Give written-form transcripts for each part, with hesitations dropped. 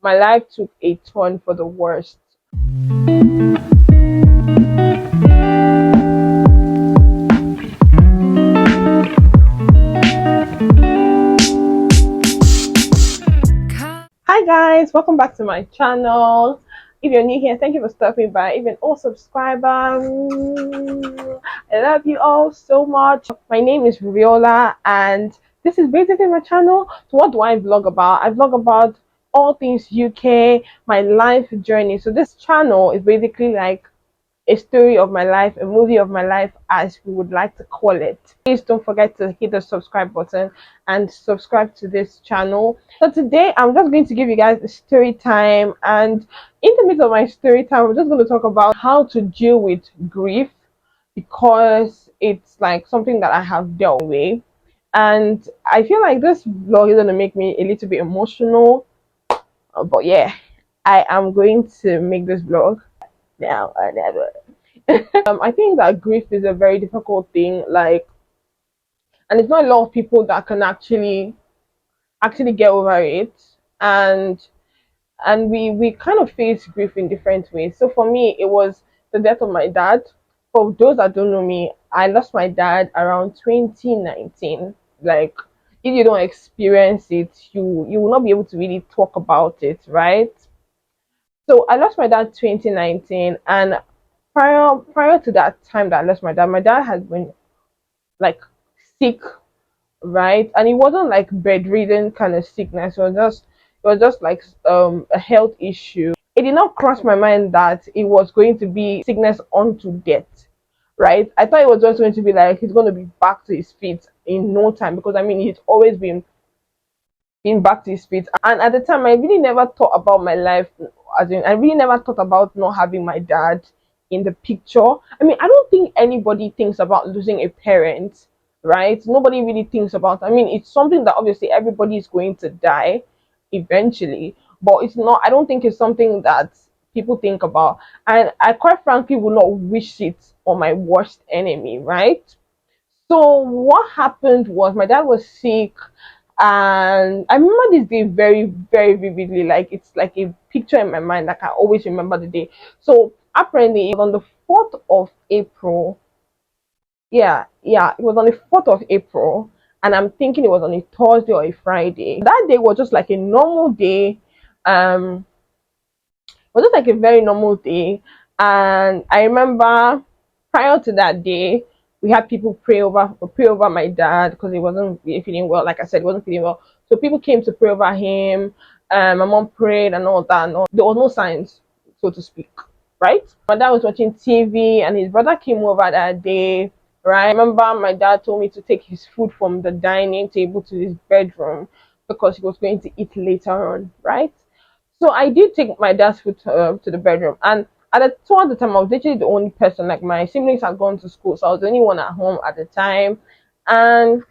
my life took a turn for the worst. Hi guys, welcome back to my channel. If you're new here, thank you for stopping by. If you're an old subscriber, I love you all so much. My name is Riola and this is basically my channel. So what do I vlog about? I vlog about all things UK, my life journey. So this channel is basically like a story of my life, a movie of my life, as we would like to call it. Please don't forget to hit the subscribe button and subscribe to this channel. So today I'm just going to give you guys a story time, and in the midst of my story time, I'm just going to talk about how to deal with grief, because it's like something that I have dealt with, and I feel like this vlog is going to make me a little bit emotional. But yeah, I am going to make this vlog now or never. I think that grief is a very difficult thing, like, and it's not a lot of people that can actually get over it, and we kind of face grief in different ways. So for me, it was the death of my dad. For those that don't know me, I lost my dad around 2019. Like, if you don't experience it, you will not be able to really talk about it, right? So I lost my dad 2019, and prior to that time that I lost my dad had been like sick, right? And it wasn't like bedridden kind of sickness. It was just like a health issue. It did not cross my mind that it was going to be sickness unto death, right? I thought it was just going to be like he's going to be back to his feet in no time, because I mean he's always been back to his feet. And at the time, I really never thought about my life, as in I really never thought about not having my dad in the picture. I mean, I don't think anybody thinks about losing a parent, right? Nobody really thinks about. I mean, it's something that obviously everybody is going to die eventually, but it's not. I don't think it's something that people think about, and I quite frankly would not wish it on my worst enemy, right? So what happened was my dad was sick, and I remember this day very, very vividly. Like, it's like a picture in my mind. Like, I always remember the day. So apparently it was on the 4th of April. Yeah, it was on the 4th of April, and I'm thinking it was on a Thursday or a Friday. That day was just like a normal day. It was just like a very normal day. And I remember prior to that day, we had people pray over my dad, because he wasn't really feeling well. Like I said, he wasn't feeling well. So people came to pray over him. My mom prayed and all that. And all. There was no signs, so to speak, right? My dad was watching TV, and his brother came over that day. Right? I remember my dad told me to take his food from the dining table to his bedroom, because he was going to eat later on, right? So I did take my dad's food to the bedroom, and towards the time I was literally the only person. Like, my siblings had gone to school, so I was the only one at home at the time. And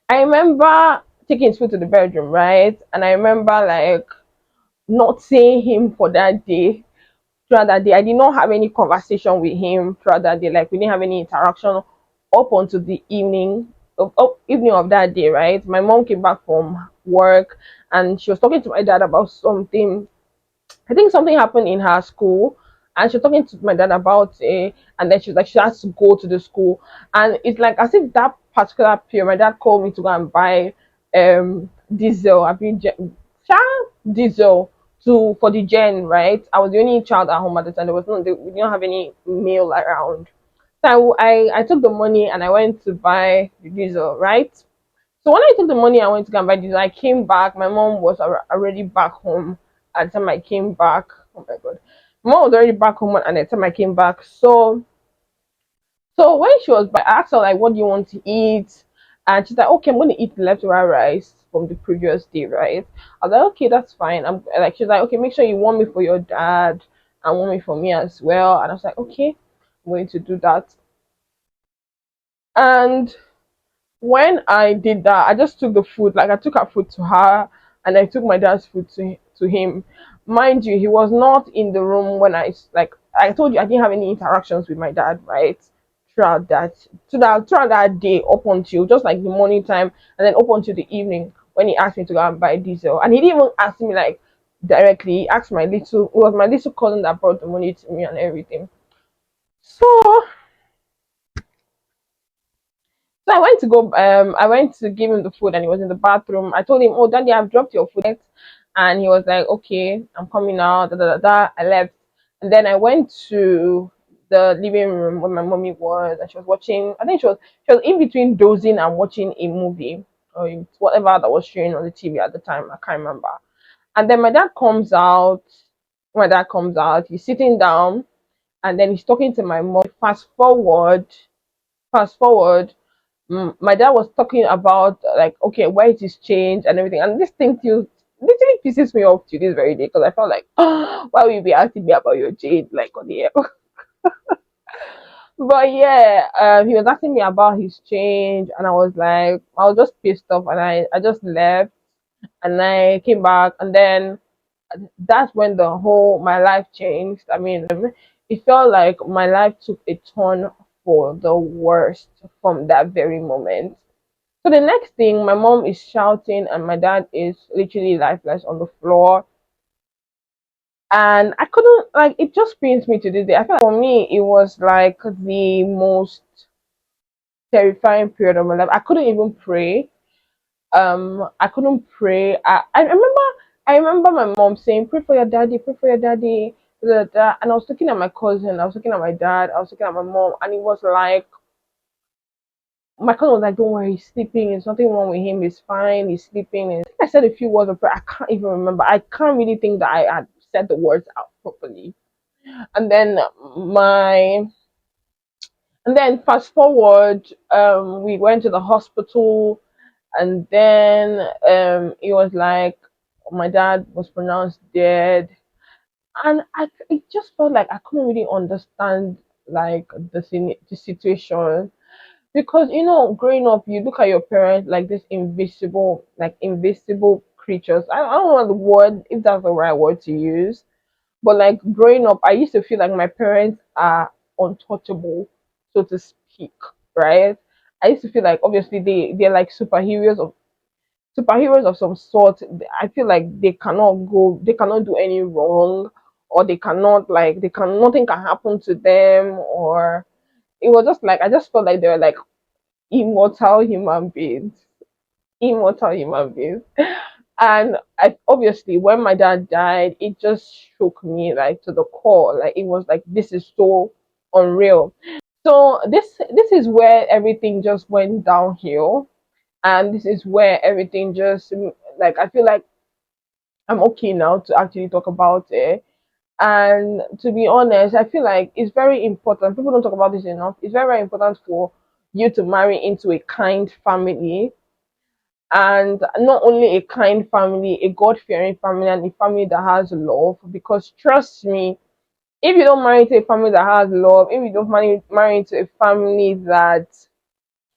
I remember taking his food to the bedroom, right? And I remember like not seeing him for that day. Throughout that day, I did not have any conversation with him throughout that day. Like, we didn't have any interaction up until the evening of that day, right? My mom came back from work, and she was talking to my dad about something. I think something happened in her school, and she was talking to my dad about it. And then she was like, she has to go to the school, and it's like as if that particular period, my dad called me to go and buy diesel. I mean, diesel to for the gen, right? I was the only child at home at the time. We didn't have any meal around. So I took the money and I went to buy the diesel, right? So when I took the money, I went to go and buy diesel. I came back. My mom was already back home at the time I came back. Oh my god, my mom was already back home at the time I came back. So when she was back, I asked her like, "What do you want to eat?" And she's like, "Okay, I'm gonna eat the leftover rice from the previous day, right?" I was like, "Okay, that's fine." I'm like, she's like, "Okay, make sure you warm me for your dad and warm me for me as well." And I was like, "Okay, I'm going to do that." And when I did that, I just took the food, like I took her food to her, and I took my dad's food to him. Mind you, he was not in the room when like I told you, I didn't have any interactions with my dad, right? Throughout that day, up until just like the morning time, and then up until the evening when he asked me to go and buy diesel. And he didn't even ask me like, directly. He asked my little, it was my little cousin that brought the money to me and everything. So, I went to go. I went to give him the food, and he was in the bathroom. I told him, "Oh, Daddy, I've dropped your food," and he was like, "Okay, I'm coming out." Da, da, da, da. I left, and then I went to the living room where my mommy was, and she was watching. I think she was in between dozing and watching a movie or whatever that was showing on the TV at the time. I can't remember. And then my dad comes out. My dad comes out. He's sitting down, and then he's talking to my mom. Fast forward. My dad was talking about like, okay, where it is changed and everything, and this thing still literally pisses me off to this very day because I felt like, why will you be asking me about your jade like on the air? But yeah, he was asking me about his change, and I was just pissed off, and I just left, and I came back, and then that's when the whole my life changed. I mean, it felt like my life took a turn for the worst from that very moment. So the next thing, my mom is shouting, and my dad is literally lifeless on the floor. And I couldn't, like, it just pains me to this day. I feel like for me, it was like the most terrifying period of my life. I couldn't even pray. I couldn't pray. I remember my mom saying, "Pray for your daddy, pray for your daddy." Da, da, da. And I was looking at my cousin, I was looking at my dad, I was looking at my mom, and it was like my cousin was like, "Don't worry, he's sleeping. There's nothing wrong with him. He's fine. He's sleeping." And I think I said a few words of prayer. I can't even remember. I can't really think that I had said the words out properly. And then my and then fast forward, we went to the hospital, and then it was like my dad was pronounced dead, and it just felt like I couldn't really understand like the situation. Because growing up, you look at your parents like this invisible creatures. I don't know the word, if that's the right word to use, but like growing up, I used to feel like my parents are untouchable, so to speak, right? I used to feel like obviously they're like superheroes of some sort. I feel like they cannot do any wrong, or they can nothing can happen to them, or it was just like I just felt like they were like immortal human beings, immortal human beings. And obviously, when my dad died, it just shook me like to the core. Like it was like this is so unreal. So this is where everything just went downhill, and this is where everything just like I feel like I'm okay now to actually talk about it. And to be honest, I feel like it's very important. People don't talk about this enough. It's very, very important for you to marry into a kind family, and not only a kind family, a God fearing family, and a family that has love. Because trust me, if you don't marry into a family that has love, if you don't marry into a family that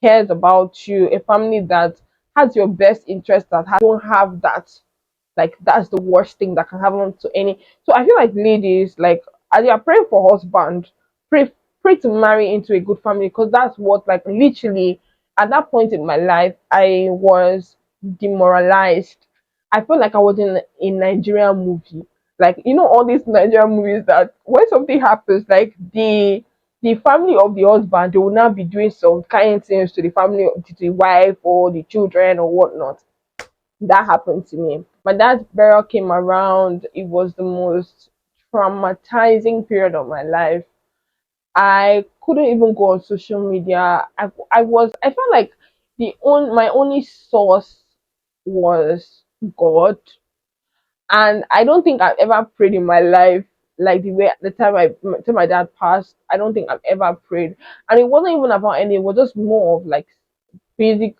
cares about you, a family that has your best interest, don't have that, like that's the worst thing that can happen to any. So I feel like ladies, like as you are praying for husband, pray pray to marry into a good family, because that's what, like, literally at that point in my life I was demoralized. I felt like I was in a Nigerian movie. Like, all these Nigerian movies that when something happens, like the family of the husband, they will now be doing some kind things to the family, to the wife or the children or whatnot. That happened to me. My dad's burial came around. It was the most traumatizing period of my life. I couldn't even go on social media. I felt like my only source was God. And I don't think I've ever prayed in my life like the way the time till my dad passed. I don't think I've ever prayed. And it wasn't even about any, it was just more of like basic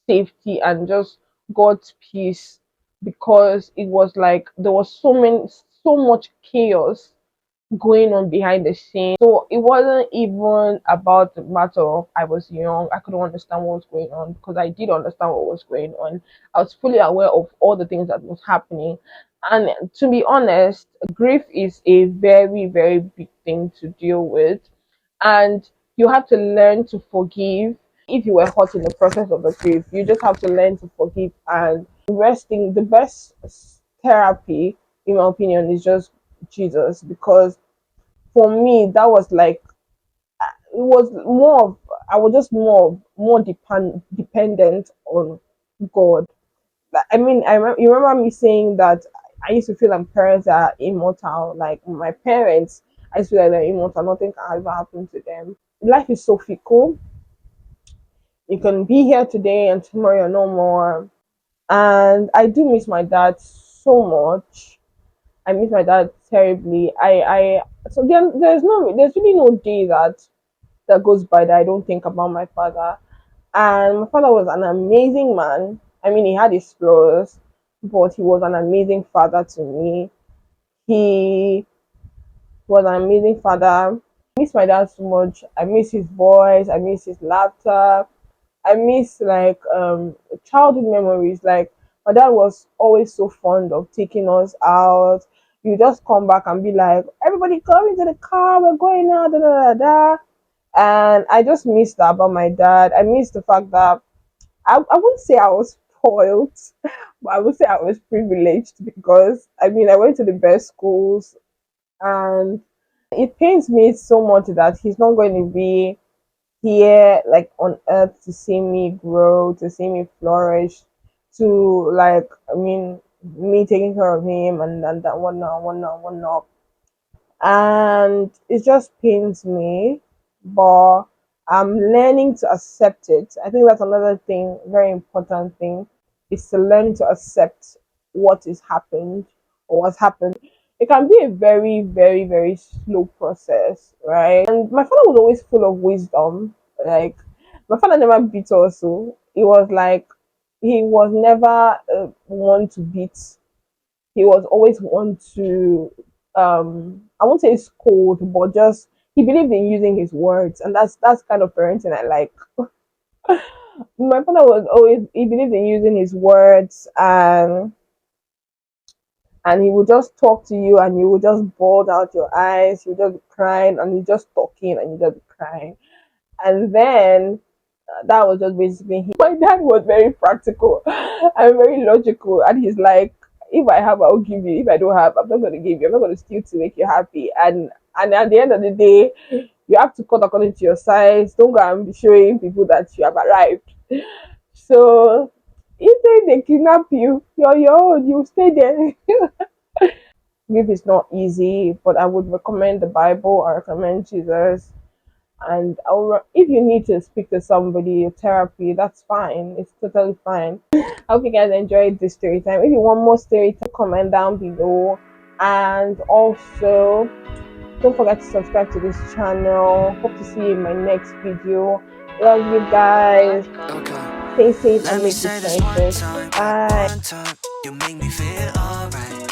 safety and just God's peace, because it was like there was so much chaos going on behind the scenes. So it wasn't even about the matter of I was young, I couldn't understand what was going on, because I did understand what was going on. I was fully aware of all the things that was happening. And to be honest, grief is a very, very big thing to deal with. And you have to learn to forgive. If you were hurt in the process of the grief, you just have to learn to forgive. And resting, the best therapy in my opinion, is just Jesus. Because for me, that was like, it was more of, I was just more dependent on God. Like, I mean, you remember me saying that I used to feel like parents are immortal. Like my parents, I used to feel like they're immortal. Nothing can ever happen to them. Life is so fickle. You can be here today and tomorrow you're no more. And I do miss my dad so much. I miss my dad terribly. So there's really no day that goes by that I don't think about my father. And my father was an amazing man. I mean, he had his flaws, but he was an amazing father to me. He was an amazing father. I miss my dad so much. I miss his voice. I miss his laughter. I miss like childhood memories. Like my dad was always so fond of taking us out. You just come back and be like, everybody come into the car, we're going out, da da da da. And I just miss that about my dad. I miss the fact that I wouldn't say I was spoiled, but I would say I was privileged because I mean I went to the best schools, and it pains me so much that he's not going to be here like on earth to see me grow, to see me flourish, to like I mean me taking care of him and that whatnot. And it just pains me, but I'm learning to accept it. I think that's another thing, very important thing, is to learn to accept what is happened or what's happened. It can be a very, very, very slow process, right? And my father was always full of wisdom. Like my father never beat us, so it was like he was never one to beat. He was always one to I won't say scold, but just he believed in using his words, and that's kind of parenting I like. My father was always he believed in using his words, and he would just talk to you and you would just bulge out your eyes, you would just be crying and you just talking and you just be crying. And then that was just basically him. My dad was very practical and very logical, and he's like, if I have, I'll give you. If I don't have, I'm not going to give you. I'm not going to steal to make you happy. And at the end of the day, you have to cut according to your size. Don't go and be showing people that you have arrived. So if they kidnap you, you're your own. You stay there. Grief is not easy, but I would recommend the Bible. I recommend Jesus. And if you need to speak to somebody, therapy, that's fine. It's totally fine. I hope you guys enjoyed this story time. If you want more story time, comment down below. And also, don't forget to subscribe to this channel. Hope to see you in my next video. Love you guys. Stay safe and make good choices. Bye. You make me feel alright.